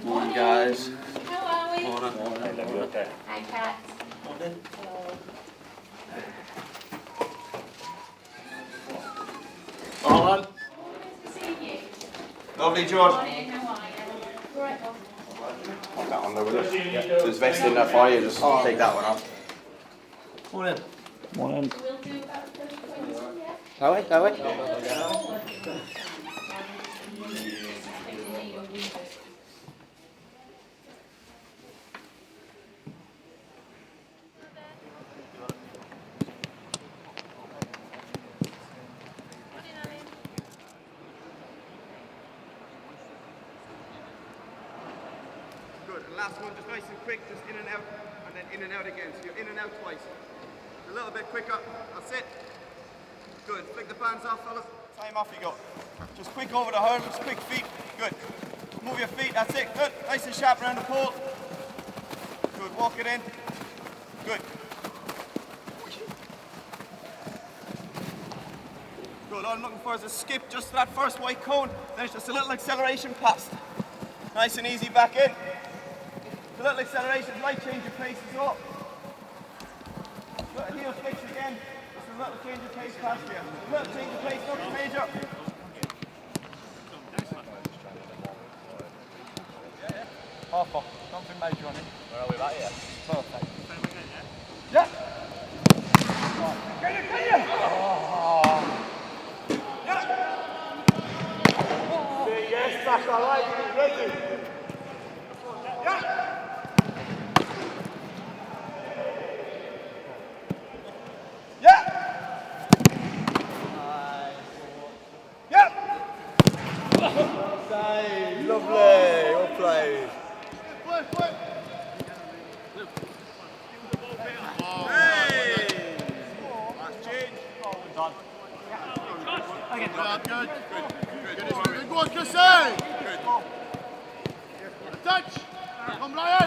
Morning, guys. How are we? Morning. Okay. Hi, Kat. Morning. On. Nice to see you. Lovely, George. Morning, how are you? Right on. Put that on there with it. Yeah. There's vest in there for you, just take that one off. Morning. Morning. We'll do about 30 points, yeah? Go away, go away. Forward. Good, and last one, just nice and quick, just in and out, and then in and out again. So you're in and out twice. A little bit quicker, that's it. Good, flick the bands off, fellas. Time off you go. Just quick over the hurdles, quick feet, good. Move your feet, that's it, good. Nice and sharp around the pole. Good, walk it in. Good. Good, all I'm looking for is a skip just to that first white cone, then it's just a little acceleration past. Nice and easy back in. A little acceleration, light change of pace as well. Little heel flicks again. Just a little change of pace past here. A little change of pace, nothing major. Half off, something major on it. Where are we at here? Perfect. Yeah. Get it! Oh. Yeah. Yes, that's all right. Ready. Yeah. Yeah. Yeah. Save. Lovely. Well played. Hey. Last change. Done. Good. Good. Good one, Chrissy. Good. Touch. Come, Ryan.